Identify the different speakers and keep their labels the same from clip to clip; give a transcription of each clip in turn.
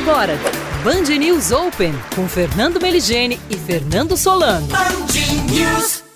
Speaker 1: agora, Band News Open, com Fernando Meligeni e Fernando Solano. Band News.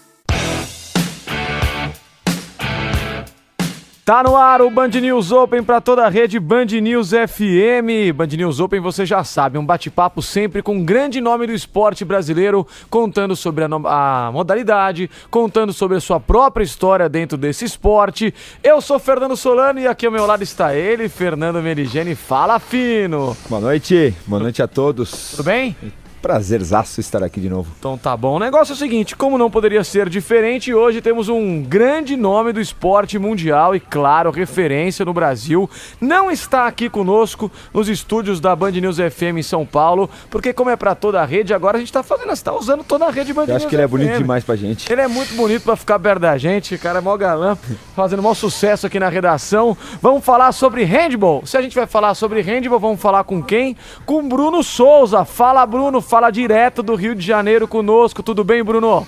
Speaker 2: Tá no ar o Band News Open para toda a rede Band News FM. Band News Open, você já sabe, um bate-papo sempre com um grande nome do esporte brasileiro, contando sobre a modalidade, contando sobre a sua própria história dentro desse esporte. Eu sou Fernando Solano e aqui ao meu lado está ele, Fernando Meligeni. Fala, fino!
Speaker 3: Boa noite a todos.
Speaker 2: Tudo bem?
Speaker 3: Prazerzaço estar aqui de novo.
Speaker 2: Então tá bom. O negócio é o seguinte, como não poderia ser diferente, hoje temos um grande nome do esporte mundial e, claro, referência no Brasil. Não está aqui conosco nos estúdios da Band News FM em São Paulo, porque como é pra toda a rede, agora a gente tá fazendo, está usando toda a rede Band News FM.
Speaker 3: Eu acho que ele é bonito demais pra gente.
Speaker 2: Ele é muito bonito pra ficar perto da gente, o cara é mó galã, fazendo mó sucesso aqui na redação. Vamos falar sobre handball. Se a gente vai falar sobre handball, vamos falar com quem? Com Bruno Souza. Fala, Bruno. Fala direto do Rio de Janeiro conosco. Tudo bem, Bruno?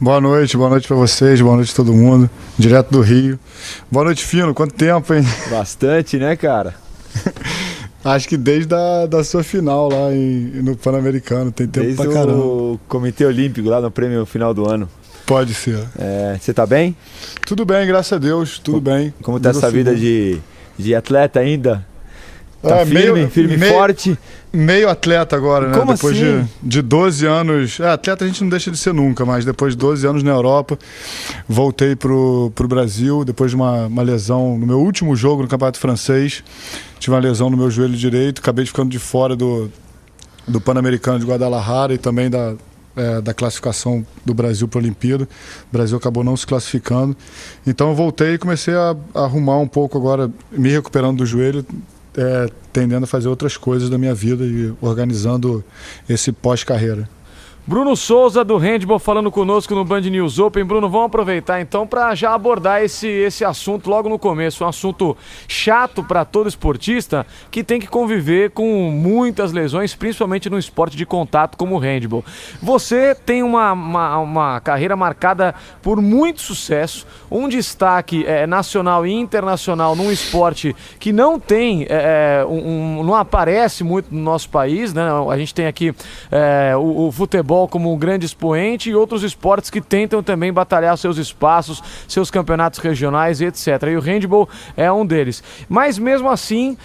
Speaker 4: Boa noite pra vocês, boa noite a todo mundo, direto do Rio. Boa noite, Fino, quanto tempo, hein?
Speaker 3: Bastante, né, cara?
Speaker 4: Acho que desde da sua final lá no Pan-Americano, tem tempo
Speaker 3: desde
Speaker 4: pra caramba.
Speaker 3: O Comitê Olímpico lá no prêmio final do ano.
Speaker 4: Pode ser.
Speaker 3: Você tá bem?
Speaker 4: Tudo bem, graças a Deus, tudo bem.
Speaker 3: Como tá essa vida de atleta ainda? Tá firme e forte?
Speaker 4: Meio atleta agora, né?
Speaker 3: Como
Speaker 4: depois
Speaker 3: assim?
Speaker 4: de 12 anos. Atleta a gente não deixa de ser nunca, mas depois de 12 anos na Europa, voltei pro Brasil, depois de uma lesão no meu último jogo no Campeonato Francês. Tive uma lesão no meu joelho direito, acabei ficando de fora do Pan-Americano de Guadalajara e também da classificação do Brasil para a Olimpíada. O Brasil acabou não se classificando. Então eu voltei e comecei a arrumar um pouco agora, me recuperando do joelho, tendendo a fazer outras coisas da minha vida e organizando esse pós-carreira.
Speaker 2: Bruno Souza do handball falando conosco no Band News Open. Bruno, vamos aproveitar então para já abordar esse assunto logo no começo. Um assunto chato para todo esportista que tem que conviver com muitas lesões, principalmente no esporte de contato como o handball. Você tem uma carreira marcada por muito sucesso, um destaque nacional e internacional num esporte que não tem, não aparece muito no nosso país, né? A gente tem aqui o futebol como um grande expoente e outros esportes que tentam também batalhar seus espaços, seus campeonatos regionais e etc. E o handball é um deles. Mas mesmo assim,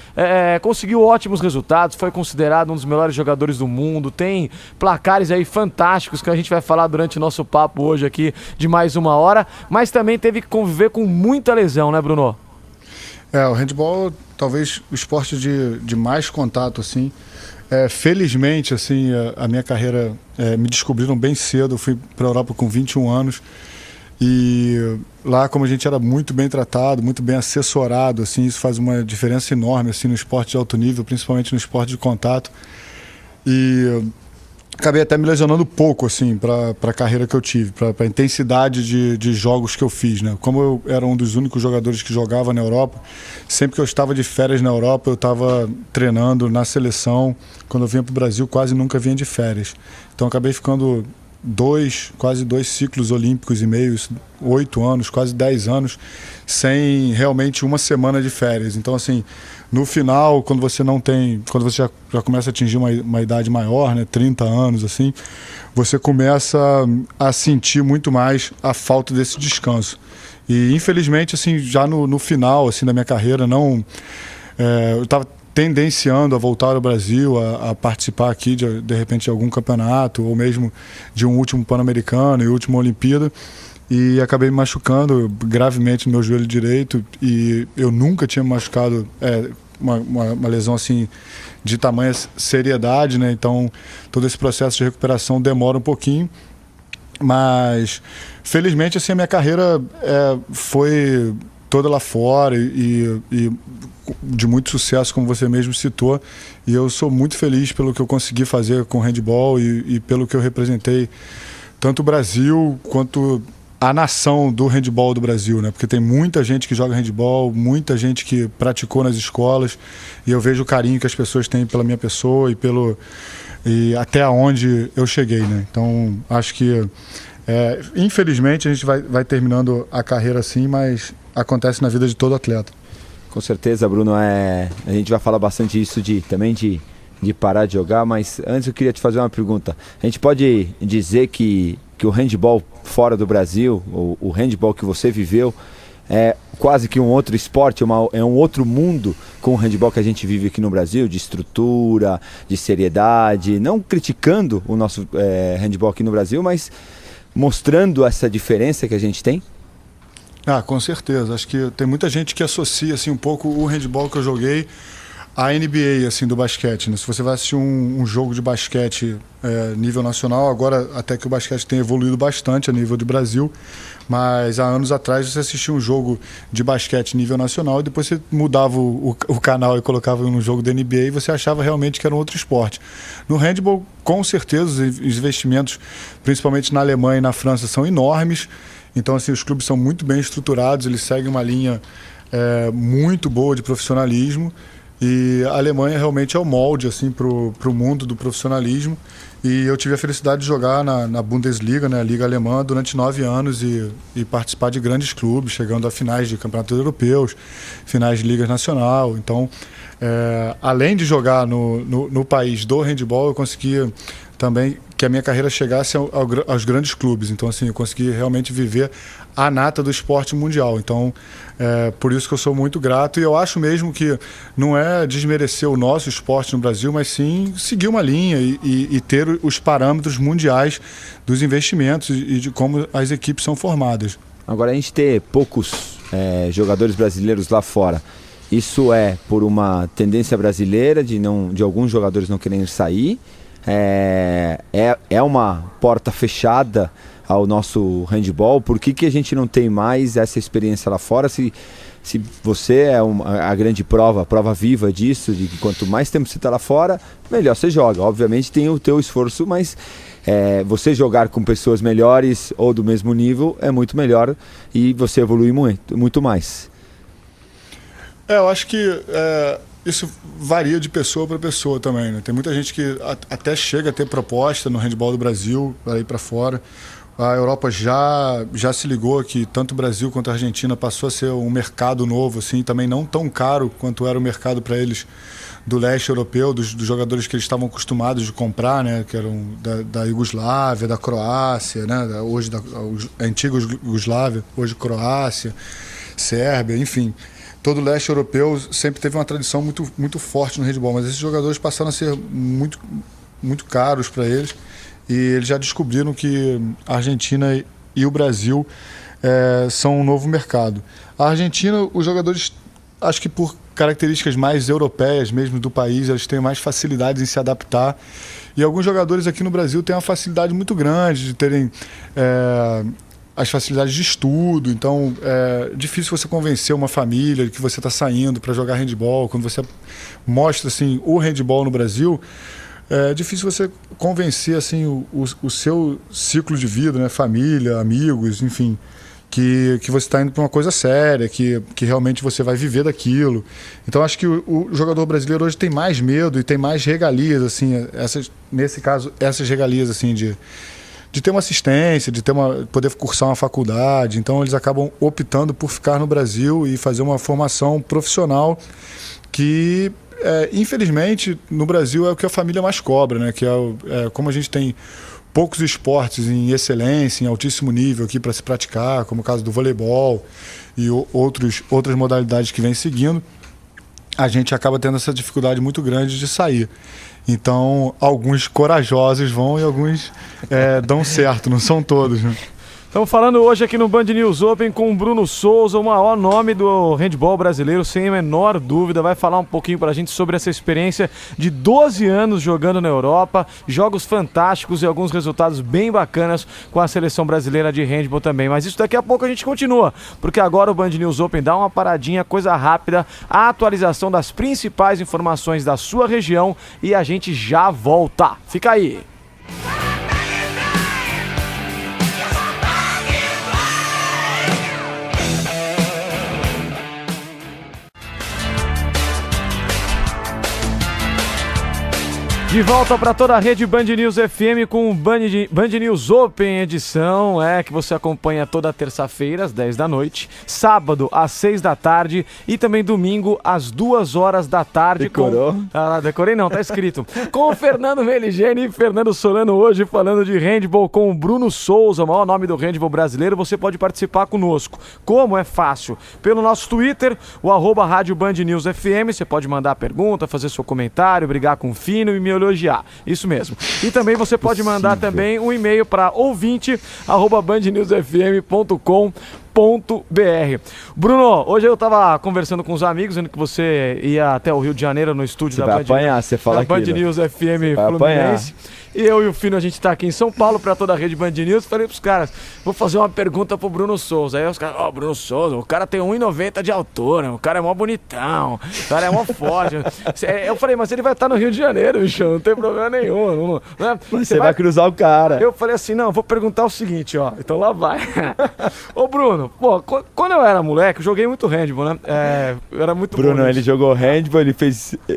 Speaker 2: conseguiu ótimos resultados, foi considerado um dos melhores jogadores do mundo, tem placares aí fantásticos que a gente vai falar durante o nosso papo hoje aqui de mais uma hora, mas também teve que conviver com muita lesão, né, Bruno?
Speaker 4: O handball talvez o esporte de mais contato, assim. Felizmente, assim, a minha carreira me descobriram bem cedo. Eu fui para a Europa com 21 anos e lá, como a gente era muito bem tratado, muito bem assessorado, assim, isso faz uma diferença enorme assim, no esporte de alto nível, principalmente no esporte de contato. E acabei até me lesionando pouco, assim, para a carreira que eu tive, para a intensidade de jogos que eu fiz, né? Como eu era um dos únicos jogadores que jogava na Europa, sempre que eu estava de férias na Europa, eu estava treinando na seleção. Quando eu vinha para o Brasil, quase nunca vinha de férias. Então, acabei ficando quase dois ciclos olímpicos e meio, 8 anos, quase 10 anos, sem realmente uma semana de férias. Então, assim, no final, quando você já começa a atingir uma idade maior, né, 30 anos, assim, você começa a sentir muito mais a falta desse descanso. E, infelizmente, assim, já no final, assim, da minha carreira, eu estava tendenciando a voltar ao Brasil, a participar aqui de repente de algum campeonato ou mesmo de um último Pan-Americano e última Olimpíada, e acabei me machucando gravemente no meu joelho direito, e eu nunca tinha me machucado uma lesão assim de tamanha seriedade, né? Então todo esse processo de recuperação demora um pouquinho, mas felizmente assim a minha carreira foi toda lá fora e de muito sucesso, como você mesmo citou, e eu sou muito feliz pelo que eu consegui fazer com o handball e pelo que eu representei tanto o Brasil quanto a nação do handball do Brasil, né? Porque tem muita gente que joga handball, muita gente que praticou nas escolas, e eu vejo o carinho que as pessoas têm pela minha pessoa e até onde eu cheguei, né? Então acho que infelizmente a gente vai terminando a carreira assim, mas acontece na vida de todo atleta.
Speaker 3: Com certeza, Bruno. A gente vai falar bastante isso também de de parar de jogar, mas antes eu queria te fazer uma pergunta. A gente pode dizer que o handball fora do Brasil, o handball que você viveu, é quase que um outro esporte, é um outro mundo com o handball que a gente vive aqui no Brasil, de estrutura, de seriedade, não criticando o nosso handball aqui no Brasil, mas mostrando essa diferença que a gente tem?
Speaker 4: Com certeza. Acho que tem muita gente que associa assim, um pouco o handball que eu joguei à NBA assim, do basquete, né? Se você vai assistir um jogo de basquete nível nacional, agora até que o basquete tem evoluído bastante a nível de Brasil, mas há anos atrás você assistia um jogo de basquete nível nacional e depois você mudava o canal e colocava um jogo da NBA e você achava realmente que era um outro esporte. No handball, com certeza, os investimentos, principalmente na Alemanha e na França, são enormes. Então, assim, os clubes são muito bem estruturados, eles seguem uma linha muito boa de profissionalismo. E a Alemanha realmente é o molde assim, para o mundo do profissionalismo. E eu tive a felicidade de jogar na Bundesliga, né, a Liga Alemã, durante 9 anos e participar de grandes clubes, chegando a finais de campeonatos europeus, finais de Liga Nacional. Então, além de jogar no país do handball, eu conseguia também que a minha carreira chegasse aos grandes clubes. Então, assim, eu consegui realmente viver a nata do esporte mundial. Então, por isso que eu sou muito grato. E eu acho mesmo que não é desmerecer o nosso esporte no Brasil, mas sim seguir uma linha e ter os parâmetros mundiais dos investimentos e de como as equipes são formadas.
Speaker 3: Agora, a gente ter poucos jogadores brasileiros lá fora, isso é por uma tendência brasileira de alguns jogadores não quererem sair? É uma porta fechada ao nosso handball? Por que a gente não tem mais essa experiência lá fora? Se você é a grande prova viva disso, de que quanto mais tempo você está lá fora, melhor você joga. Obviamente tem o teu esforço, mas você jogar com pessoas melhores ou do mesmo nível é muito melhor e você evolui muito mais.
Speaker 4: Eu acho que isso varia de pessoa para pessoa também, né? Tem muita gente que até chega a ter proposta no handball do Brasil para ir para fora. A Europa já se ligou que tanto o Brasil quanto a Argentina passou a ser um mercado novo, assim, também não tão caro quanto era o mercado para eles do leste europeu, dos jogadores que eles estavam acostumados de comprar, né? Que eram da Iugoslávia, da Croácia, né? Hoje da antiga Iugoslávia, hoje Croácia, Sérvia, enfim. Todo o leste europeu sempre teve uma tradição muito, muito forte no handball, mas esses jogadores passaram a ser muito, muito caros para eles e eles já descobriram que a Argentina e o Brasil são um novo mercado. A Argentina, os jogadores, acho que por características mais europeias mesmo do país, eles têm mais facilidades em se adaptar e alguns jogadores aqui no Brasil têm uma facilidade muito grande de terem as facilidades de estudo, então é difícil você convencer uma família de que você está saindo para jogar handball. Quando você mostra assim, o handball no Brasil, é difícil você convencer assim, o seu ciclo de vida, né? Família, amigos, enfim, que você está indo para uma coisa séria, que realmente você vai viver daquilo. Então acho que o jogador brasileiro hoje tem mais medo e tem mais regalias, assim, nesse caso, essas regalias assim, de ter uma assistência, de poder cursar uma faculdade. Então eles acabam optando por ficar no Brasil e fazer uma formação profissional que, infelizmente, no Brasil é o que a família mais cobra, né? Que como a gente tem poucos esportes em excelência, em altíssimo nível aqui para se praticar, como o caso do voleibol e outras modalidades que vem seguindo, a gente acaba tendo essa dificuldade muito grande de sair. Então, alguns corajosos vão e alguns dão certo, não são todos, né?
Speaker 2: Estamos falando hoje aqui no Band News Open com o Bruno Souza, o maior nome do handball brasileiro, sem a menor dúvida. Vai falar um pouquinho pra gente sobre essa experiência de 12 anos jogando na Europa, jogos fantásticos e alguns resultados bem bacanas com a seleção brasileira de handball também. Mas isso daqui a pouco a gente continua, porque agora o Band News Open dá uma paradinha, coisa rápida, a atualização das principais informações da sua região e a gente já volta. Fica aí! De volta para toda a rede Band News FM com o Band News Open edição, que você acompanha toda terça-feira às 10 da noite, sábado às 6 da tarde e também domingo às 2 horas da tarde.
Speaker 3: Decorou?
Speaker 2: Decorei não, tá escrito. Com o Fernando Meligeni e Fernando Solano hoje falando de handball com o Bruno Souza, o maior nome do handball brasileiro. Você pode participar conosco. Como? É fácil. Pelo nosso Twitter, o @Rádio Band News FM, você pode mandar pergunta, fazer seu comentário, brigar com o Fino e me elogiar, isso mesmo. E também você pode mandar também um e-mail para ouvinte@bandnewsfm.com.br. Bruno, hoje eu tava conversando com os amigos, dizendo que você ia até o Rio de Janeiro no estúdio da Band News FM Fluminense. E eu e o Fino, a gente tá aqui em São Paulo pra toda a rede Band News. Falei pros caras, vou fazer uma pergunta pro Bruno Souza. Aí os caras, Bruno Souza, o cara tem 1,90 de altura, o cara é mó bonitão, o cara é mó forte. Eu falei, mas ele vai estar no Rio de Janeiro, bicho, não tem problema nenhum. Né?
Speaker 3: Você vai cruzar o cara.
Speaker 2: Eu falei assim, não, vou perguntar o seguinte, então lá vai. Ô Bruno, quando eu era moleque, eu joguei muito handball, né? Eu era muito
Speaker 3: Bruno,
Speaker 2: bom,
Speaker 3: ele jogou handball,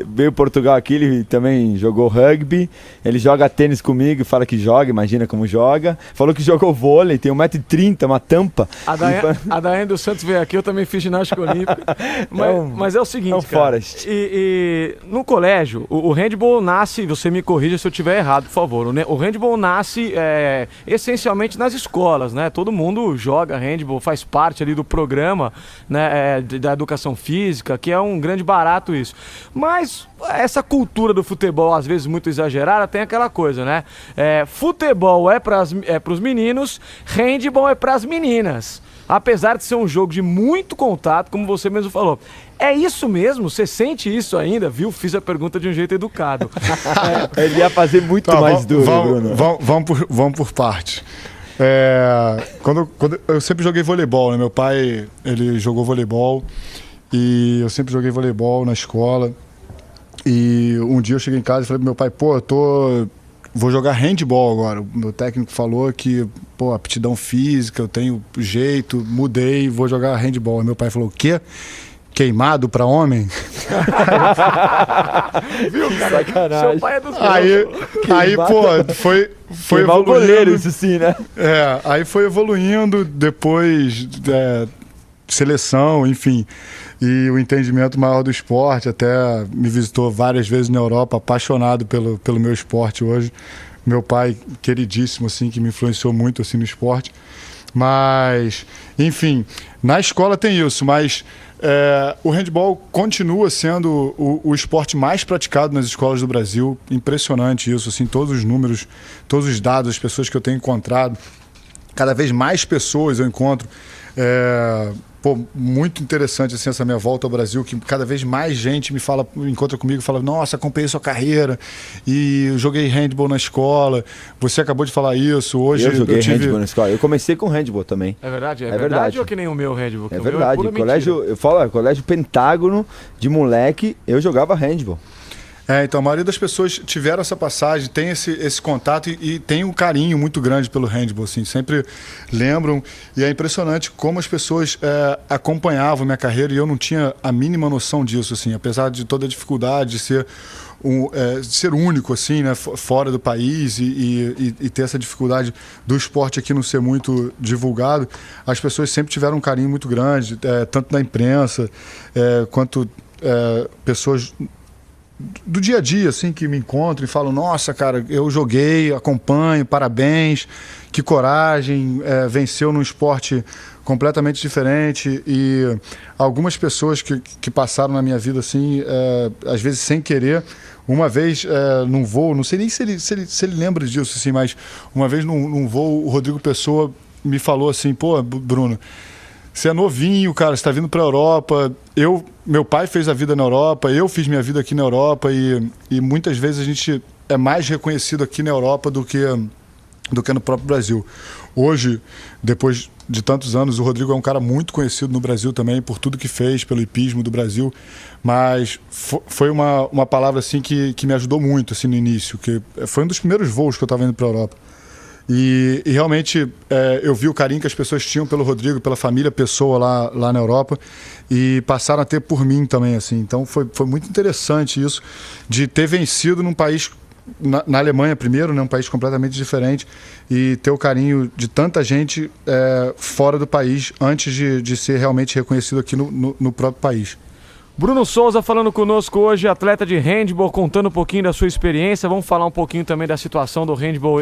Speaker 3: veio Portugal aqui, ele também jogou rugby, ele joga tênis comigo, fala que joga, imagina como joga. Falou que jogou vôlei, tem 1,30 m, uma tampa.
Speaker 2: A Daiane dos Santos veio aqui, eu também fiz ginástica olímpica. Mas é o seguinte, cara.
Speaker 3: Forest.
Speaker 2: E no colégio, o handball nasce, você me corrija se eu estiver errado, por favor. O handball nasce essencialmente nas escolas, né? Todo mundo joga handball, faz parte ali do programa, né, da educação física, que é um grande barato isso. Mas essa cultura do futebol, às vezes muito exagerada, tem aquela coisa, né? Futebol é pros meninos, handball é pras meninas. Apesar de ser um jogo de muito contato, como você mesmo falou. É isso mesmo? Você sente isso ainda? Viu? Fiz a pergunta de um jeito educado.
Speaker 3: Ele ia fazer muito mais duro, Bruno.
Speaker 4: Vamos por partes. Quando eu sempre joguei voleibol, né? Meu pai, ele jogou voleibol e eu sempre joguei voleibol na escola. E um dia eu cheguei em casa e falei pro meu pai, vou jogar handball agora. O meu técnico falou que, aptidão física, eu tenho jeito, mudei, vou jogar handball. E meu pai falou, o quê? Queimado pra homem?
Speaker 2: Viu, cara?
Speaker 3: Sacanagem.
Speaker 2: Seu pai é dos
Speaker 4: foi evoluindo.
Speaker 3: Goleiro, isso sim, né?
Speaker 4: Aí foi evoluindo, depois seleção, enfim. E o entendimento maior do esporte, até me visitou várias vezes na Europa, apaixonado pelo meu esporte hoje. Meu pai, queridíssimo, assim, que me influenciou muito assim, no esporte. Mas, enfim, na escola tem isso, mas o handball continua sendo o esporte mais praticado nas escolas do Brasil. Impressionante isso, assim, todos os números, todos os dados, as pessoas que eu tenho encontrado. Cada vez mais pessoas eu encontro. Muito interessante assim, essa minha volta ao Brasil, que cada vez mais gente encontra comigo e fala, nossa, acompanhei sua carreira e joguei handball na escola. Você acabou de falar isso. Hoje
Speaker 3: eu joguei handball na escola. Eu comecei com handball também.
Speaker 2: É verdade? É verdade ou que nem o meu handball?
Speaker 3: É verdade. Colégio Pentágono de moleque, eu jogava handball.
Speaker 4: Então a maioria das pessoas tiveram essa passagem, tem esse contato e tem um carinho muito grande pelo handball, assim, sempre lembram, e é impressionante como as pessoas acompanhavam minha carreira e eu não tinha a mínima noção disso, assim, apesar de toda a dificuldade de ser único, assim, né, fora do país e ter essa dificuldade do esporte aqui não ser muito divulgado, as pessoas sempre tiveram um carinho muito grande, tanto da imprensa quanto pessoas do dia a dia, assim, que me encontram e falam, nossa, cara, eu joguei, acompanho, parabéns, que coragem, venceu num esporte completamente diferente. E algumas pessoas que passaram na minha vida, assim, às vezes sem querer, uma vez num voo, não sei nem se ele lembra disso, assim, mas uma vez num voo, o Rodrigo Pessoa me falou assim, Bruno, você é novinho, cara, você está vindo para a Europa. Meu pai fez a vida na Europa, eu fiz minha vida aqui na Europa e muitas vezes a gente é mais reconhecido aqui na Europa do que no próprio Brasil. Hoje, depois de tantos anos, o Rodrigo é um cara muito conhecido no Brasil também, por tudo que fez, pelo hipismo do Brasil, mas foi uma palavra assim, que me ajudou muito assim, no início, que foi um dos primeiros voos que eu estava indo para a Europa. E realmente eu vi o carinho que as pessoas tinham pelo Rodrigo, pela família Pessoa lá na Europa, e passaram a ter por mim também, assim. Então foi muito interessante isso, de ter vencido num país na Alemanha primeiro, né, um país completamente diferente, e ter o carinho de tanta gente fora do país antes de ser realmente reconhecido aqui no próprio país.
Speaker 2: Bruno Souza falando conosco hoje, atleta de handball, contando um pouquinho da sua experiência. Vamos falar um pouquinho também da situação do handball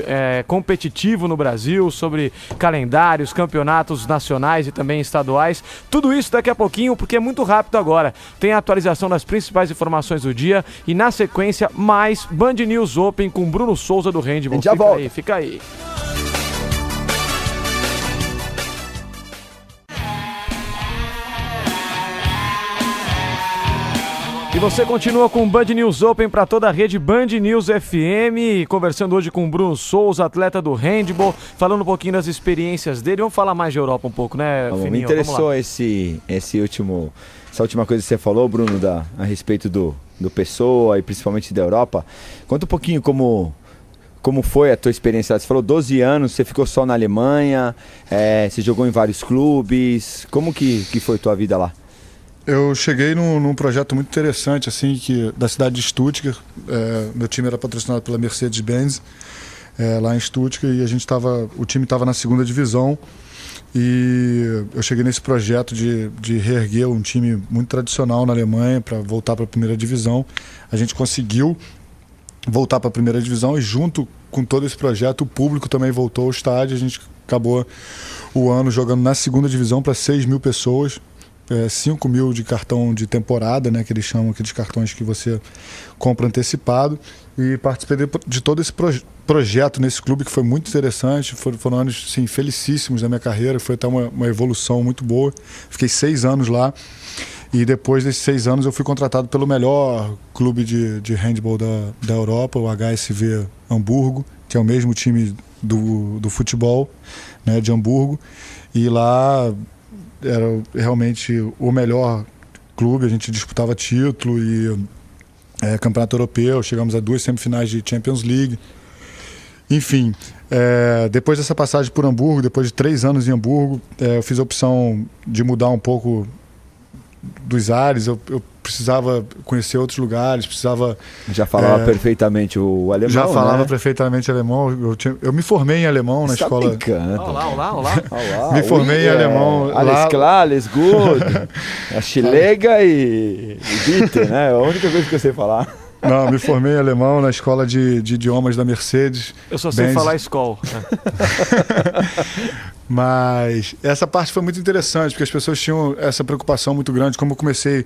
Speaker 2: competitivo no Brasil, sobre calendários, campeonatos nacionais e também estaduais. Tudo isso daqui a pouquinho, porque é muito rápido agora. Tem a atualização das principais informações do dia e, na sequência, mais Band News Open com Bruno Souza do handball. Fica aí. E você continua com o Band News Open para toda a rede Band News FM, conversando hoje com o Bruno Souza, atleta do handball, falando um pouquinho das experiências dele. Vamos falar mais de Europa um pouco, né, Fininho?
Speaker 3: Me interessou essa última coisa que você falou, Bruno, a respeito do Pessoa e principalmente da Europa. Conta um pouquinho como foi a tua experiência lá. Você falou 12 anos, você ficou só na Alemanha, você jogou em vários clubes. Como que foi a tua vida lá?
Speaker 4: Eu cheguei num projeto muito interessante, assim, da cidade de Stuttgart. Meu time era patrocinado pela Mercedes-Benz, lá em Stuttgart, e o time estava na 2ª divisão. E eu cheguei nesse projeto de reerguer um time muito tradicional na Alemanha para voltar para a 1ª divisão. A gente conseguiu voltar para a 1ª divisão e, junto com todo esse projeto, o público também voltou ao estádio. A gente acabou o ano jogando na 2ª divisão para 6 mil pessoas. 5 mil de cartão de temporada, né, que eles chamam, aqueles cartões que você compra antecipado, e participei de todo esse projeto nesse clube, que foi muito interessante. Foram anos, sim, felicíssimos da minha carreira, foi até uma evolução muito boa. Fiquei 6 anos lá, e depois desses 6 anos eu fui contratado pelo melhor clube de handball da Europa, o HSV Hamburgo, que é o mesmo time do futebol, né, de Hamburgo, e lá era realmente o melhor clube. A gente disputava título e campeonato europeu, chegamos a 2 semifinais de Champions League. Enfim, depois dessa passagem por Hamburgo, depois de 3 anos em Hamburgo, eu fiz a opção de mudar um pouco dos ares. Eu precisava conhecer outros lugares, precisava...
Speaker 3: Já falava perfeitamente o alemão,
Speaker 4: Já falava
Speaker 3: né?
Speaker 4: perfeitamente alemão. Eu me formei em alemão na escola.
Speaker 2: Olá.
Speaker 4: Me formei em alemão.
Speaker 3: Alles klar, alles gut. A Chilega e bitte, né? É a única coisa que eu sei falar.
Speaker 4: Não, me formei em alemão na escola de idiomas da Mercedes.
Speaker 2: Eu só sei falar escola.
Speaker 4: Mas essa parte foi muito interessante, porque as pessoas tinham essa preocupação muito grande. Como eu comecei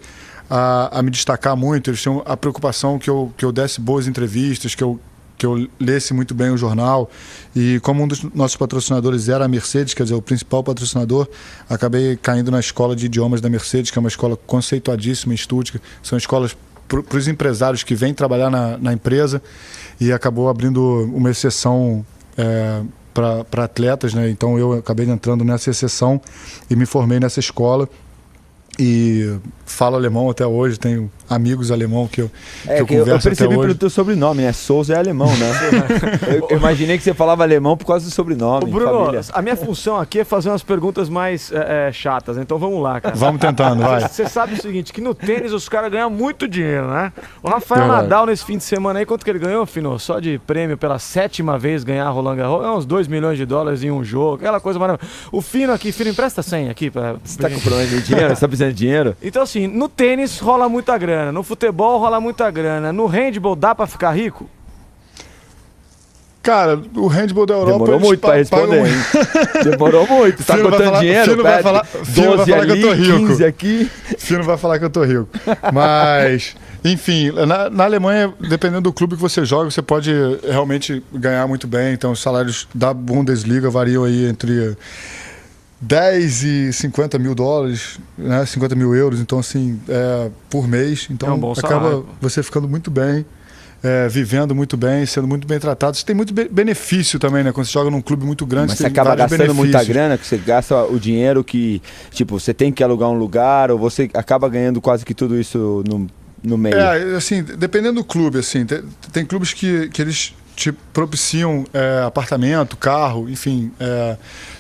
Speaker 4: a me destacar muito, eles tinham a preocupação que eu desse boas entrevistas, que eu lesse muito bem o jornal. E como um dos nossos patrocinadores era a Mercedes, quer dizer, o principal patrocinador, acabei caindo na escola de idiomas da Mercedes, que é uma escola conceituadíssima em Stuttgart. São escolas para os empresários que vêm trabalhar na empresa, e acabou abrindo uma exceção para atletas, né? Então eu acabei entrando nessa exceção e me formei nessa escola. E falo alemão até hoje, tenho amigos alemão que eu converso até hoje. Eu percebi pelo
Speaker 3: teu sobrenome, né? Souza é alemão, né? eu imaginei que você falava alemão por causa do sobrenome.
Speaker 2: Bruno,
Speaker 3: família.
Speaker 2: A minha função aqui é fazer umas perguntas mais chatas, então vamos lá, cara.
Speaker 4: Vamos tentando, vai.
Speaker 2: Você sabe o seguinte, que no tênis os caras ganham muito dinheiro, né? O Rafael Nadal, nesse fim de semana aí, quanto que ele ganhou, Fino? Só de prêmio pela 7ª vez ganhar Roland Garros, uns $2 milhões em um jogo, aquela coisa maravilhosa. O Fino aqui, Fino, empresta 100 aqui.
Speaker 3: Você tá com problema de dinheiro? Você tá precisando de dinheiro?
Speaker 2: Então assim, no tênis rola muita grana, no futebol rola muita grana, no handball dá pra ficar rico?
Speaker 4: Cara, o handball da Europa...
Speaker 3: Demorou muito pra responder, hein? Demorou muito. Você tá contando dinheiro?
Speaker 4: Fino vai falar que eu tô rico.
Speaker 3: 15 aqui.
Speaker 4: Fino vai falar que eu tô rico. Mas, enfim, na Alemanha, dependendo do clube que você joga, você pode realmente ganhar muito bem. Então, os salários da Bundesliga variam aí entre 10 e 50 mil dólares, né? 50 mil euros. Então, assim, por mês. Então,
Speaker 2: é um bom
Speaker 4: acaba
Speaker 2: salário.
Speaker 4: você ficando muito bem. Vivendo muito bem, sendo muito bem tratado. Você tem muito benefício também, né? Quando você joga num clube muito grande,
Speaker 3: mas
Speaker 4: você
Speaker 3: você
Speaker 4: tem
Speaker 3: acaba
Speaker 4: vários
Speaker 3: gastando
Speaker 4: benefícios.
Speaker 3: muita grana, que você gasta o dinheiro que, tipo, você tem que alugar um lugar, ou você acaba ganhando quase que tudo isso no meio.
Speaker 4: Assim, dependendo do clube, assim, tem clubes que eles te propiciam apartamento, carro, enfim,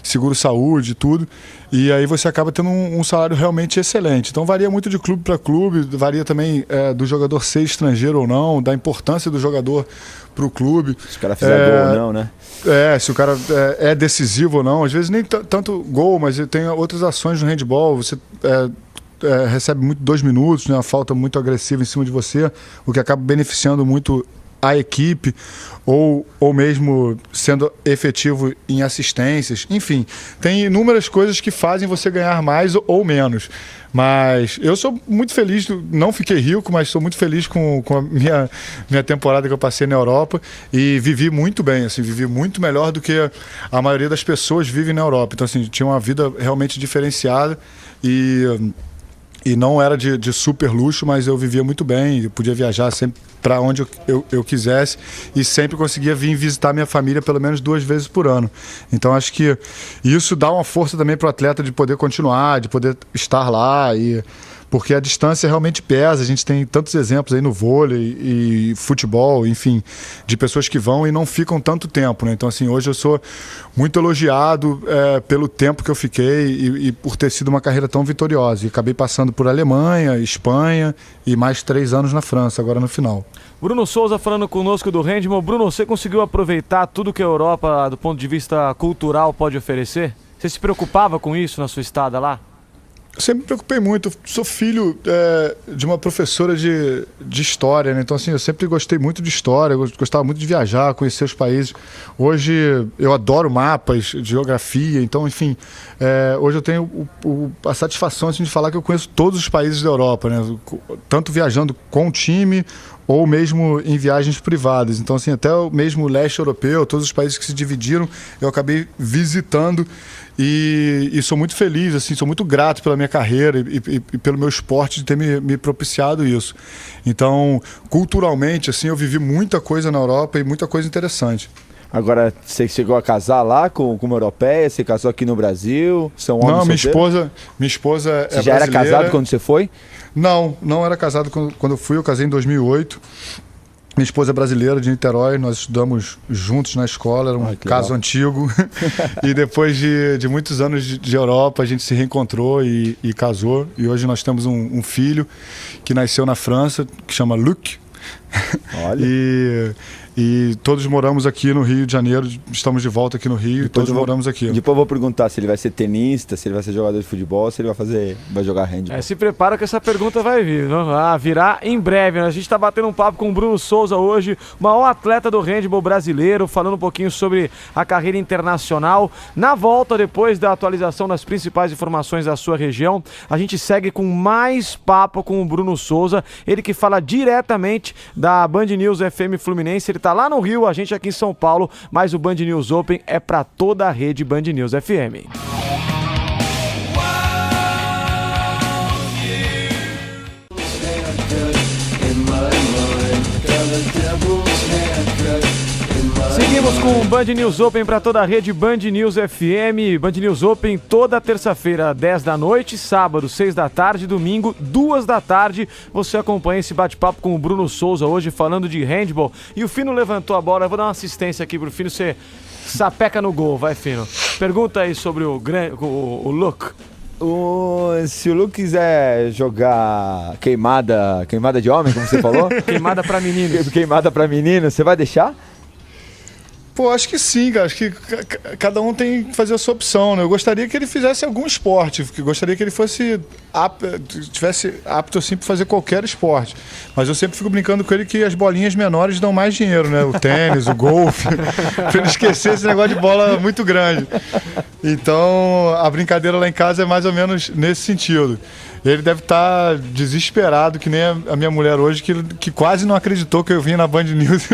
Speaker 4: seguro-saúde, tudo. E aí você acaba tendo um salário realmente excelente. Então varia muito de clube para clube, varia também do jogador ser estrangeiro ou não, da importância do jogador para o clube.
Speaker 3: Se o cara fizer gol ou não, né?
Speaker 4: Se o cara é decisivo ou não. Às vezes nem tanto gol, mas tem outras ações no handball. Você recebe muito 2 minutos, né, uma falta muito agressiva em cima de você, o que acaba beneficiando muito a equipe, ou mesmo sendo efetivo em assistências. Enfim, tem inúmeras coisas que fazem você ganhar mais ou menos. Mas eu sou muito feliz, não fiquei rico, mas sou muito feliz com a minha temporada que eu passei na Europa e vivi muito bem, assim, vivi muito melhor do que a maioria das pessoas vivem na Europa. Então, assim, tinha uma vida realmente diferenciada e não era de super luxo, mas eu vivia muito bem, eu podia viajar sempre para onde eu quisesse e sempre conseguia vir visitar minha família pelo menos 2 vezes por ano. Então acho que isso dá uma força também para o atleta de poder continuar, de poder estar lá, porque a distância realmente pesa. A gente tem tantos exemplos aí no vôlei e futebol, enfim, de pessoas que vão e não ficam tanto tempo, né? Então, assim, hoje eu sou muito elogiado pelo tempo que eu fiquei e por ter sido uma carreira tão vitoriosa. E acabei passando por Alemanha, Espanha e mais 3 anos na França, agora no final.
Speaker 2: Bruno Souza falando conosco do handball. Bruno, você conseguiu aproveitar tudo que a Europa, do ponto de vista cultural, pode oferecer? Você se preocupava com isso na sua estada lá?
Speaker 4: Eu sempre me preocupei muito. Eu sou filho de uma professora de história, né? Então, assim, eu sempre gostei muito de história, eu gostava muito de viajar, conhecer os países. Hoje eu adoro mapas, geografia, então, enfim, hoje eu tenho a satisfação, assim, de falar que eu conheço todos os países da Europa, né? Tanto viajando com o time ou mesmo em viagens privadas. Então, assim, até o mesmo leste europeu, todos os países que se dividiram, eu acabei visitando e sou muito feliz, assim, sou muito grato pela minha carreira e pelo meu esporte de ter me propiciado isso. Então, culturalmente, assim, eu vivi muita coisa na Europa e muita coisa interessante.
Speaker 3: Agora, você chegou a casar lá com uma europeia? Você casou aqui no Brasil? São homens
Speaker 4: Não, minha esposa é brasileira.
Speaker 3: Você já era casado quando você foi?
Speaker 4: Não era casado quando eu fui. Eu casei em 2008. Minha esposa é brasileira, de Niterói. Nós estudamos juntos na escola, era um caso antigo. E depois de muitos anos de Europa, a gente se reencontrou e casou. E hoje nós temos um filho que nasceu na França, que chama Luc.
Speaker 3: Olha.
Speaker 4: E todos moramos aqui no Rio de Janeiro, estamos de volta aqui no Rio, todos moramos aqui.
Speaker 3: Depois eu vou perguntar se ele vai ser tenista, se ele vai ser jogador de futebol, se ele vai jogar handball.
Speaker 2: Se prepara que essa pergunta vai vir, né? Virá em breve, né? A gente está batendo um papo com o Bruno Souza hoje, maior atleta do handball brasileiro, falando um pouquinho sobre a carreira internacional. Na volta, depois da atualização das principais informações da sua região, a gente segue com mais papo com o Bruno Souza, ele que fala diretamente da Band News FM Fluminense. Ele tá lá no Rio, a gente aqui em São Paulo, mas o Band News Open é para toda a rede Band News FM. Seguimos com o Band News Open para toda a rede Band News FM. Band News Open toda terça-feira, 10 da noite, sábado, 6 da tarde, domingo, 2 da tarde. Você acompanha esse bate-papo com o Bruno Souza hoje falando de handball. E o Fino levantou a bola, eu vou dar uma assistência aqui pro Fino, você sapeca no gol, vai, Fino. Pergunta aí sobre o Luc.
Speaker 3: Se o Luc quiser jogar queimada de homem, como você falou?
Speaker 2: Queimada para meninos.
Speaker 3: Queimada para meninos, você vai deixar?
Speaker 4: Pô, acho que sim, cara. Acho que cada um tem que fazer a sua opção, né? Eu gostaria que ele fizesse algum esporte, gostaria que ele tivesse apto assim para fazer qualquer esporte. Mas eu sempre fico brincando com ele que as bolinhas menores dão mais dinheiro, né? O tênis, o golfe, para ele esquecer esse negócio de bola muito grande. Então, a brincadeira lá em casa é mais ou menos nesse sentido. Ele deve estar desesperado, que nem a minha mulher hoje, que quase não acreditou que eu vim na Band News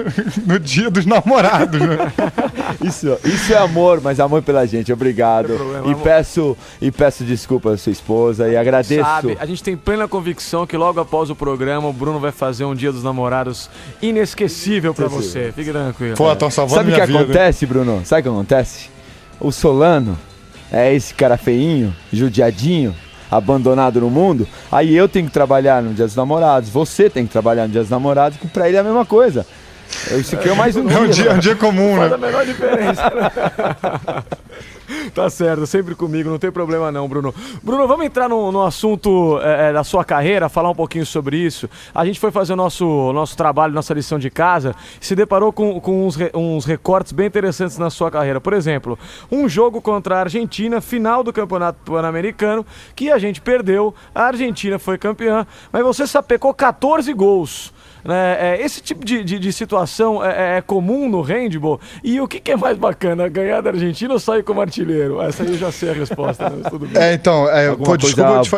Speaker 4: no dia dos namorados, né?
Speaker 3: Isso é amor, mas amor pela gente. Obrigado. E peço desculpa à sua esposa e agradeço.
Speaker 2: Sabe, a gente tem plena convicção que logo após o programa o Bruno vai fazer um Dia dos Namorados inesquecível pra você. Fique tranquilo.
Speaker 4: Pô, estão salvando
Speaker 3: minha vida. Sabe o que acontece, Bruno? Sabe o que acontece? O Solano é esse cara feinho, judiadinho, abandonado no mundo. Aí eu tenho que trabalhar no Dia dos Namorados, você tem que trabalhar no Dia dos Namorados, que pra ele é a mesma coisa. Isso aqui é mais um
Speaker 4: É um dia comum,
Speaker 2: Faz
Speaker 4: né?
Speaker 2: a menor diferença. Tá certo, sempre comigo, não tem problema não, Bruno. Bruno, vamos entrar no assunto da sua carreira, falar um pouquinho sobre isso. A gente foi fazer o nosso trabalho, nossa lição de casa, e se deparou com uns recortes bem interessantes na sua carreira. Por exemplo, um jogo contra a Argentina, final do Campeonato Pan-Americano, que a gente perdeu, a Argentina foi campeã, mas você sapecou 14 gols. Esse tipo de situação é comum no handball. E o que é mais bacana, ganhar da Argentina ou sair como artilheiro? Essa aí eu já sei a resposta, né? Mas tudo bem.
Speaker 4: Então, desculpa,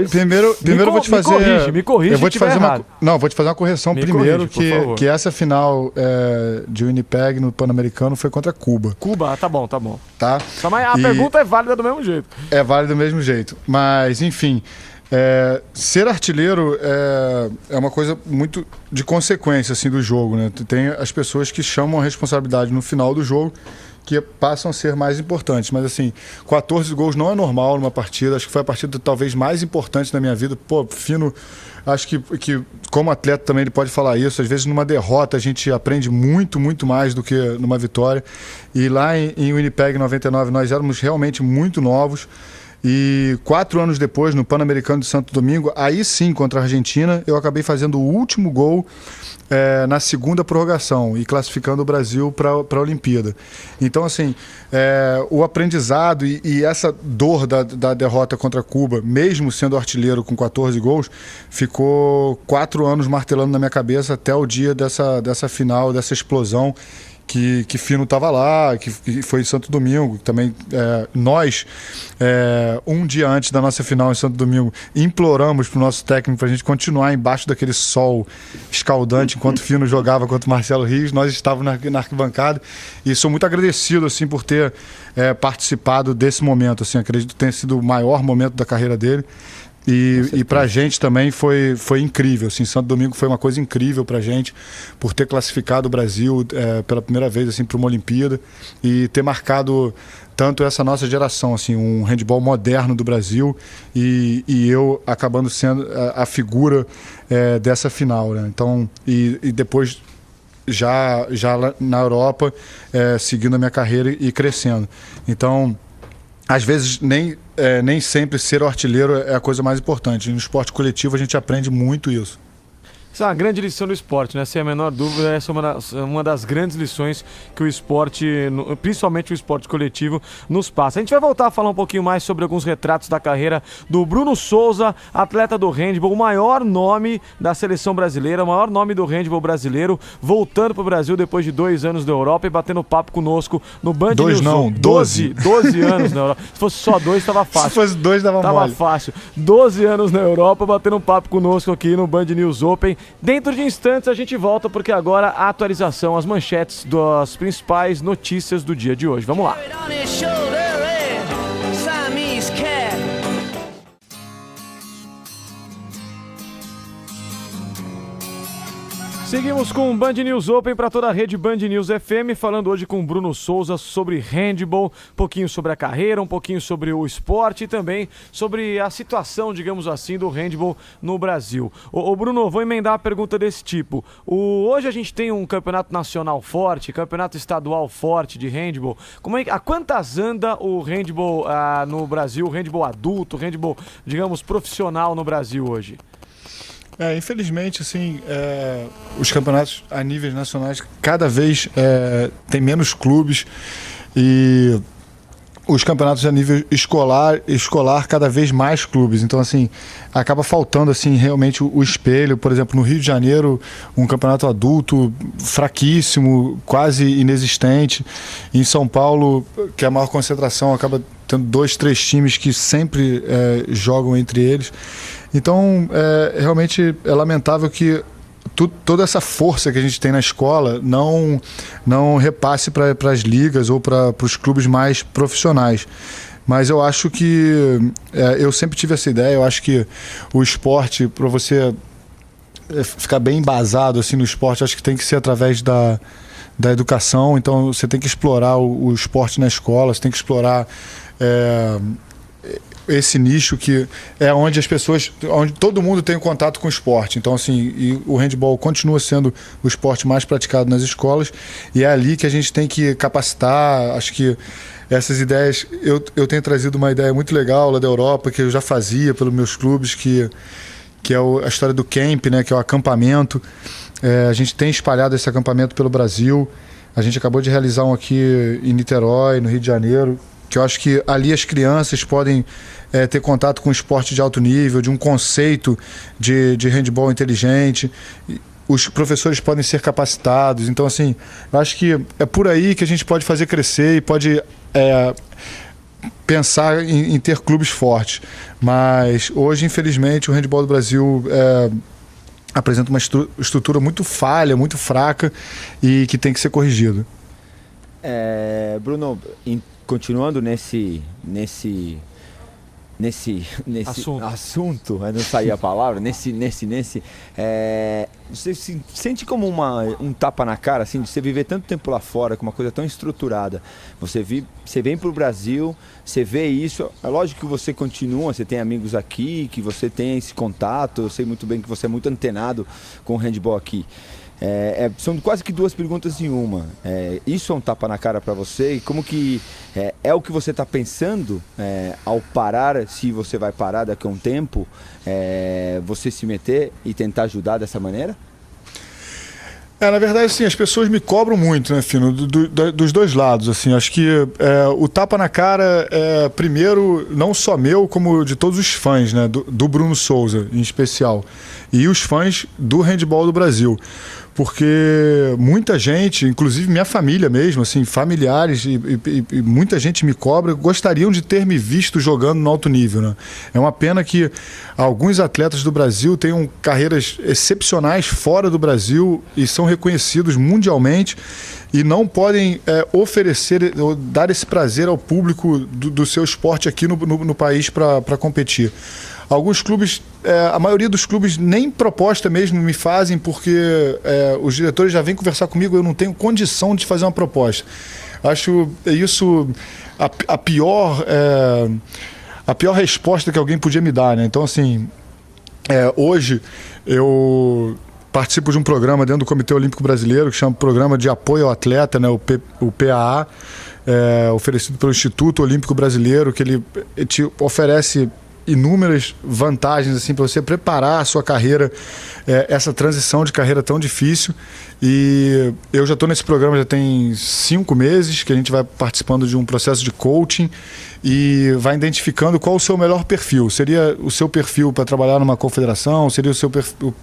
Speaker 4: primeiro eu vou te fazer...
Speaker 2: Me corrige
Speaker 4: eu vou te fazer
Speaker 2: errado.
Speaker 4: vou te fazer uma correção primeiro, que essa final de Winnipeg no Pan-Americano foi contra Cuba.
Speaker 2: Cuba, tá bom.
Speaker 4: Tá?
Speaker 2: Mas a pergunta é válida do mesmo jeito.
Speaker 4: É válida do mesmo jeito. Mas, enfim... ser artilheiro é uma coisa muito de consequência assim, do jogo, né? Tem as pessoas que chamam a responsabilidade no final do jogo, que passam a ser mais importantes. Mas assim, 14 gols não é normal numa partida. Acho que foi a partida talvez mais importante da minha vida. Pô, Fino, acho que como atleta também ele pode falar isso. Às vezes numa derrota a gente aprende muito, muito mais do que numa vitória. E lá em Winnipeg 99 nós éramos realmente muito novos. E 4 anos depois, no Pan-Americano de Santo Domingo, aí sim, contra a Argentina, eu acabei fazendo o último gol na segunda prorrogação e classificando o Brasil para a Olimpíada. Então, assim, o aprendizado e essa dor da derrota contra Cuba, mesmo sendo artilheiro com 14 gols, ficou 4 anos martelando na minha cabeça até o dia dessa final, dessa explosão. Que Fino estava lá, que foi em Santo Domingo, também nós, um dia antes da nossa final em Santo Domingo, imploramos para o nosso técnico para a gente continuar embaixo daquele sol escaldante enquanto Fino jogava contra o Marcelo Rios. Nós estávamos na arquibancada e sou muito agradecido assim, por ter participado desse momento. Assim, acredito que tenha sido o maior momento da carreira dele. E pra gente também foi incrível, assim, Santo Domingo foi uma coisa incrível pra gente, por ter classificado o Brasil pela primeira vez assim, para uma Olimpíada e ter marcado tanto essa nossa geração, assim, um handball moderno do Brasil e eu acabando sendo a figura dessa final, né? Então, e depois já na Europa, seguindo a minha carreira e crescendo. Então, às vezes nem sempre ser o artilheiro é a coisa mais importante. No esporte coletivo a gente aprende muito isso.
Speaker 2: Isso é uma grande lição do esporte, né? Sem a menor dúvida, essa é uma das grandes lições que o esporte, principalmente o esporte coletivo, nos passa. A gente vai voltar a falar um pouquinho mais sobre alguns retratos da carreira do Bruno Souza, atleta do handball, o maior nome da seleção brasileira, o maior nome do handball brasileiro, voltando para o Brasil depois de 2 anos na Europa e batendo papo conosco no Band News. 12 anos na Europa. Se fosse só 2, estava fácil.
Speaker 4: Se fosse 2, tava
Speaker 2: fácil. 12 anos na Europa, batendo papo conosco aqui no Band News Open. Dentro de instantes a gente volta porque agora a atualização, as manchetes das principais notícias do dia de hoje. Vamos lá. Seguimos com o Band News Open para toda a rede Band News FM, falando hoje com o Bruno Souza sobre handball, um pouquinho sobre a carreira, um pouquinho sobre o esporte e também sobre a situação, digamos assim, do handball no Brasil. Ô Bruno, vou emendar uma pergunta desse tipo. Hoje a gente tem um campeonato nacional forte, campeonato estadual forte de handball. A quantas anda o handball no Brasil, o handball adulto, o handball, digamos, profissional no Brasil hoje?
Speaker 4: Infelizmente, assim, os campeonatos a níveis nacionais cada vez tem menos clubes e os campeonatos a nível escolar cada vez mais clubes. Então, assim, acaba faltando assim, realmente o espelho. Por exemplo, no Rio de Janeiro, um campeonato adulto fraquíssimo, quase inexistente. Em São Paulo, que é a maior concentração, acaba tendo 2, 3 times que sempre jogam entre eles. Então, realmente é lamentável que toda essa força que a gente tem na escola não repasse para as ligas ou para os clubes mais profissionais. Mas eu acho que, eu sempre tive essa ideia, eu acho que o esporte, para você ficar bem embasado assim, no esporte, acho que tem que ser através da educação. Então você tem que explorar o esporte na escola, você tem que explorar esse nicho que é onde as pessoas, onde todo mundo tem contato com o esporte. Então, assim, e o handball continua sendo o esporte mais praticado nas escolas, e é ali que a gente tem que capacitar. Acho que essas ideias, eu tenho trazido uma ideia muito legal lá da Europa, que eu já fazia pelos meus clubes, que é a história do camp, né, que é o acampamento. A gente tem espalhado esse acampamento pelo Brasil. A gente acabou de realizar um aqui em Niterói, no Rio de Janeiro, que eu acho que ali as crianças podem ter contato com esporte de alto nível, de um conceito de handball inteligente. Os professores podem ser capacitados. Então, assim, eu acho que é por aí que a gente pode fazer crescer e pode pensar em ter clubes fortes. Mas hoje, infelizmente, o handball do Brasil apresenta uma estrutura muito falha, muito fraca e que tem que ser corrigido.
Speaker 3: Bruno, continuando nesse assunto, não saía a palavra, você se sente como um tapa na cara, assim, de você viver tanto tempo lá fora, com uma coisa tão estruturada. Você vem para o Brasil, você vê isso, é lógico que você continua, você tem amigos aqui, que você tem esse contato, eu sei muito bem que você é muito antenado com o handball aqui. São quase que duas perguntas em uma. Isso é um tapa na cara para você? E como que é o que você está pensando ao parar, se você vai parar daqui a um tempo, você se meter e tentar ajudar dessa maneira?
Speaker 4: Na verdade, assim, as pessoas me cobram muito, né, Fino, dos dois lados, assim. Acho que o tapa na cara primeiro, não só meu, como de todos os fãs, né, do Bruno Souza, em especial, e os fãs do handball do Brasil. Porque muita gente, inclusive minha família mesmo, assim, familiares e muita gente me cobra, gostariam de ter me visto jogando no alto nível, né? É uma pena que alguns atletas do Brasil tenham carreiras excepcionais fora do Brasil e são reconhecidos mundialmente e não podem oferecer ou dar esse prazer ao público do seu esporte aqui no país para competir. Alguns clubes, a maioria dos clubes nem proposta mesmo me fazem, porque os diretores já vêm conversar comigo, eu não tenho condição de fazer uma proposta. Acho isso a pior resposta que alguém podia me dar, né? Então, assim, hoje eu participo de um programa dentro do Comitê Olímpico Brasileiro, que chama Programa de Apoio ao Atleta, né? o PAA, oferecido pelo Instituto Olímpico Brasileiro, que ele te oferece inúmeras vantagens assim para você preparar a sua carreira, essa transição de carreira tão difícil. E eu já estou nesse programa já tem 5 meses, que a gente vai participando de um processo de coaching e vai identificando qual o seu melhor perfil. Seria o seu perfil para trabalhar numa confederação, seria o seu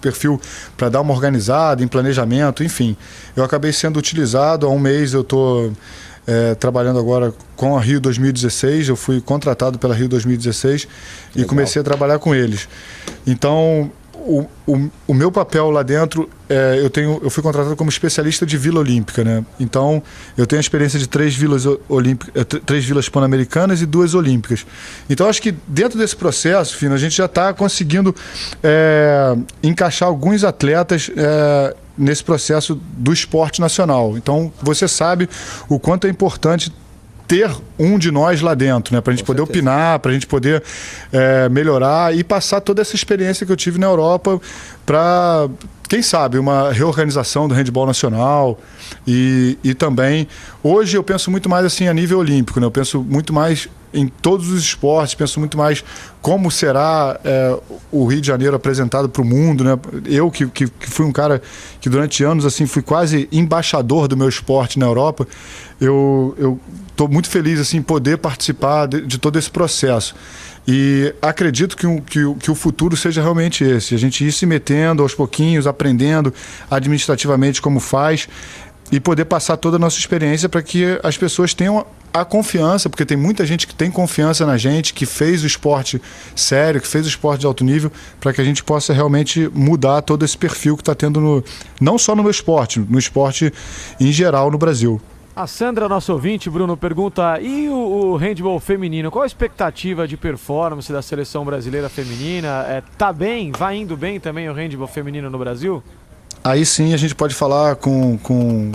Speaker 4: perfil para dar uma organizada, em planejamento, enfim. Eu acabei sendo utilizado, há um mês eu estou trabalhando agora com a Rio 2016, eu fui contratado pela Rio 2016 e comecei a trabalhar com eles. Então, o meu papel lá dentro, eu fui contratado como especialista de Vila Olímpica, né? Então, eu tenho a experiência de 3 vilas pan-americanas e 2 olímpicas. Então, acho que dentro desse processo, Fino, a gente já está conseguindo encaixar alguns atletas nesse processo do esporte nacional. Então, você sabe o quanto é importante ter um de nós lá dentro, né? Para a gente poder opinar, para a gente poder melhorar e passar toda essa experiência que eu tive na Europa para, quem sabe, uma reorganização do handebol nacional e também, hoje eu penso muito mais assim a nível olímpico, né? Eu penso muito mais em todos os esportes, penso muito mais como será o Rio de Janeiro apresentado para o mundo, né? Eu que fui um cara que durante anos assim fui quase embaixador do meu esporte na Europa, eu estou muito feliz assim, em poder participar de todo esse processo. E acredito que o futuro seja realmente esse, a gente ir se metendo aos pouquinhos, aprendendo administrativamente como faz e poder passar toda a nossa experiência para que as pessoas tenham a confiança, porque tem muita gente que tem confiança na gente, que fez o esporte sério, que fez o esporte de alto nível, para que a gente possa realmente mudar todo esse perfil que está tendo, não só no meu esporte, no esporte em geral no Brasil.
Speaker 2: A Sandra, nosso ouvinte, Bruno, pergunta, e o handball feminino? Qual a expectativa de performance da seleção brasileira feminina? Tá bem? Vai indo bem também o handball feminino no Brasil?
Speaker 4: Aí sim a gente pode falar com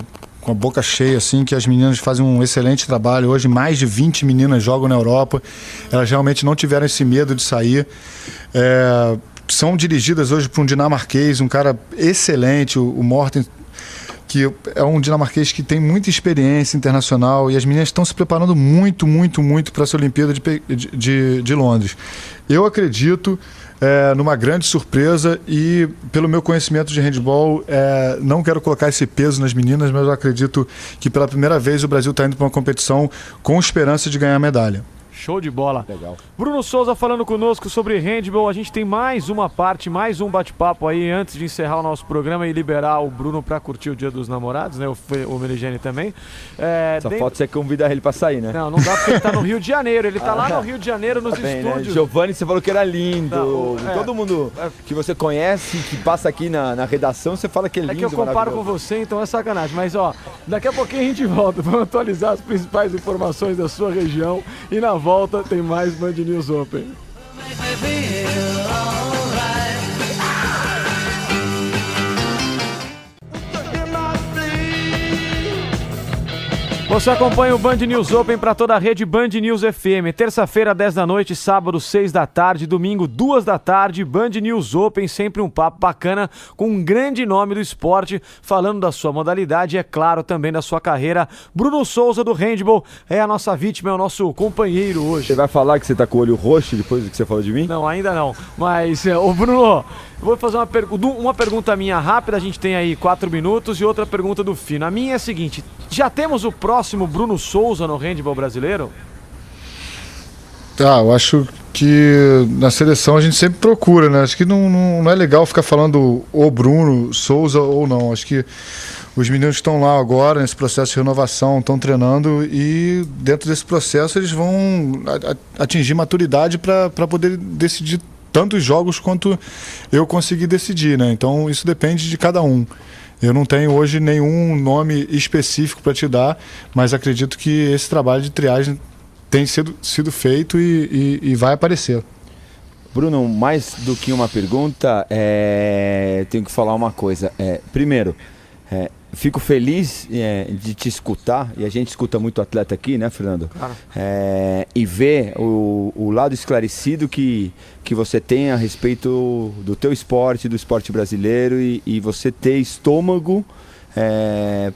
Speaker 4: a boca cheia, assim, que as meninas fazem um excelente trabalho. Hoje mais de 20 meninas jogam na Europa. Elas realmente não tiveram esse medo de sair. São dirigidas hoje por um dinamarquês, um cara excelente, o Morten, que é um dinamarquês que tem muita experiência internacional, e as meninas estão se preparando muito para essa Olimpíada de Londres. Eu acredito numa grande surpresa, e pelo meu conhecimento de handball, não quero colocar esse peso nas meninas, mas eu acredito que pela primeira vez o Brasil está indo para uma competição com esperança de ganhar medalha.
Speaker 2: Show de bola.
Speaker 3: Legal.
Speaker 2: Bruno Souza falando conosco sobre handball. A gente tem mais uma parte, mais um bate-papo aí antes de encerrar o nosso programa e liberar o Bruno para curtir o Dia dos Namorados, né? O Meligeni também.
Speaker 3: Só falta você convidar ele para sair, né?
Speaker 2: Não dá, porque ele tá no Rio de Janeiro. Ele tá lá no Rio de Janeiro, nos estúdios.
Speaker 3: Né? Giovanni, você falou que era lindo. Todo mundo que você conhece, que passa aqui na redação, você fala que é lindo.
Speaker 2: É que eu comparo com você, então é sacanagem. Mas daqui a pouquinho a gente volta. Vamos atualizar as principais informações da sua região. E na volta tem mais Band News Open. Você acompanha o Band News Open para toda a rede Band News FM. Terça-feira, 10 da noite, sábado, 6 da tarde, domingo, 2 da tarde, Band News Open, sempre um papo bacana com um grande nome do esporte, falando da sua modalidade e, é claro, também da sua carreira. Bruno Souza, do handball, é a nossa vítima, é o nosso companheiro hoje.
Speaker 3: Você vai falar que você tá com o olho roxo depois do que você falou de mim?
Speaker 2: Não, ainda não. Mas, Bruno, eu vou fazer uma pergunta minha rápida, a gente tem aí 4 minutos, e outra pergunta do Fino. A minha é a seguinte: já temos o próximo Bruno Souza no handball brasileiro?
Speaker 4: Eu acho que na seleção a gente sempre procura, né? Acho que não é legal ficar falando o Bruno Souza ou não. Acho que os meninos estão lá agora nesse processo de renovação, estão treinando, e dentro desse processo eles vão atingir maturidade para poder decidir tantos jogos quanto eu consegui decidir, né? Então isso depende de cada um. Eu não tenho hoje nenhum nome específico para te dar, mas acredito que esse trabalho de triagem tem sido feito e vai aparecer.
Speaker 3: Bruno, mais do que uma pergunta, tenho que falar uma coisa. Primeiro, fico feliz de te escutar, e a gente escuta muito atleta aqui, né, Fernando?
Speaker 2: Claro.
Speaker 3: E ver o lado esclarecido que você tem a respeito do teu esporte, do esporte brasileiro, e você ter estômago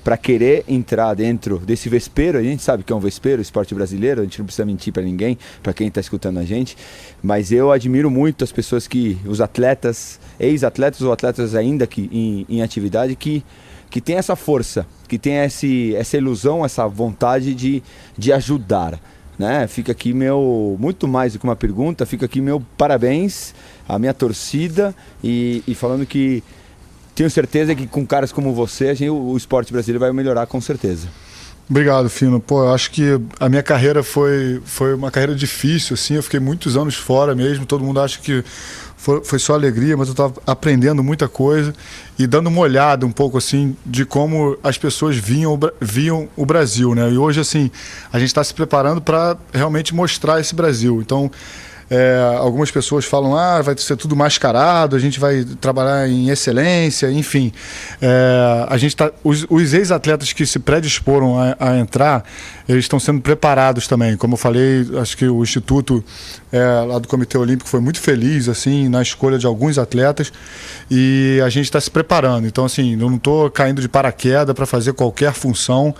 Speaker 3: para querer entrar dentro desse vespeiro. A gente sabe que é um vespeiro, o esporte brasileiro, a gente não precisa mentir para ninguém, para quem está escutando a gente, mas eu admiro muito as pessoas os atletas, ex-atletas ou atletas ainda em atividade, que tem essa força, que tem essa ilusão, essa vontade de ajudar, né? Fica aqui muito mais do que uma pergunta, fica aqui meu parabéns, a minha torcida, e falando que tenho certeza que com caras como você, o esporte brasileiro vai melhorar com certeza.
Speaker 4: Obrigado, Fino. Eu acho que a minha carreira foi uma carreira difícil, assim. Eu fiquei muitos anos fora mesmo. Todo mundo acha que foi só alegria, mas eu estava aprendendo muita coisa e dando uma olhada um pouco, assim, de como as pessoas viam o Brasil, né? E hoje, assim, a gente está se preparando para realmente mostrar esse Brasil. Então, algumas pessoas falam, vai ser tudo mascarado, a gente vai trabalhar em excelência, enfim. A gente os ex-atletas que se predisporam a entrar, eles estão sendo preparados também. Como eu falei, acho que o Instituto lá do Comitê Olímpico foi muito feliz assim, na escolha de alguns atletas, e a gente está se preparando. Então, assim, eu não estou caindo de paraquedas para fazer qualquer função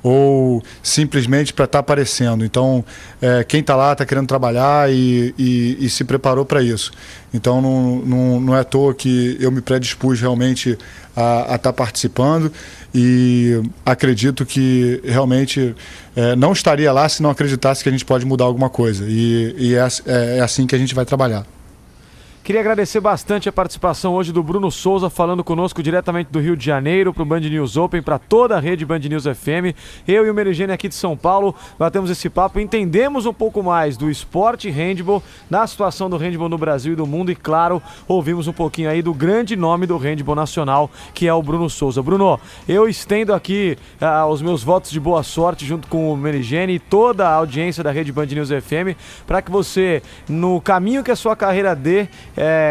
Speaker 4: ou simplesmente para estar aparecendo. Então, quem está lá está querendo trabalhar e se preparou para isso. Então, não é à toa que eu me predispus realmente a estar participando, e acredito que realmente não estaria lá se não acreditasse que a gente pode mudar alguma coisa. E é assim que a gente vai trabalhar.
Speaker 2: Queria agradecer bastante a participação hoje do Bruno Souza, falando conosco diretamente do Rio de Janeiro para o Band News Open, para toda a rede Band News FM. Eu e o Meligeni aqui de São Paulo batemos esse papo, entendemos um pouco mais do esporte handball, da situação do handball no Brasil e do mundo, e claro, ouvimos um pouquinho aí do grande nome do handball nacional, que é o Bruno Souza. Bruno, eu estendo aqui os meus votos de boa sorte junto com o Meligeni e toda a audiência da rede Band News FM, para que você, no caminho que a sua carreira dê,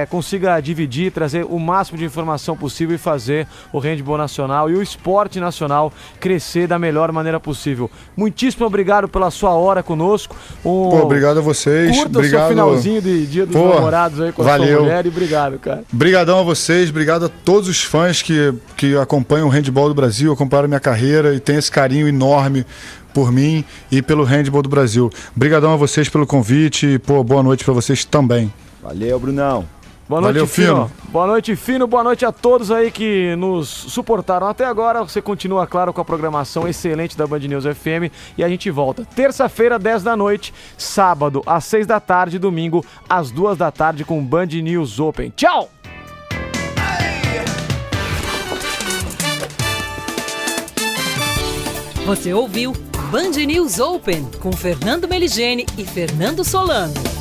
Speaker 2: consiga dividir, trazer o máximo de informação possível e fazer o handball nacional e o esporte nacional crescer da melhor maneira possível. Muitíssimo obrigado pela sua hora conosco.
Speaker 4: Obrigado a vocês.
Speaker 2: Curta
Speaker 4: obrigado.
Speaker 2: o seu finalzinho de Dia dos Namorados aí com a sua mulher e obrigado, cara.
Speaker 4: Obrigadão a vocês, obrigado a todos os fãs que acompanham o handball do Brasil, acompanham a minha carreira e tem esse carinho enorme por mim e pelo handball do Brasil. Obrigadão a vocês pelo convite e boa noite para vocês também.
Speaker 3: Valeu, Brunão.
Speaker 2: Boa noite,
Speaker 4: Valeu, Fino.
Speaker 2: Boa noite, Fino. Boa noite a todos aí que nos suportaram até agora. Você continua, claro, com a programação excelente da Band News FM e a gente volta terça-feira, 10 da noite, sábado, às 6 da tarde, domingo, às 2 da tarde com Band News Open. Tchau!
Speaker 1: Você ouviu Band News Open com Fernando Meligeni e Fernando Solano.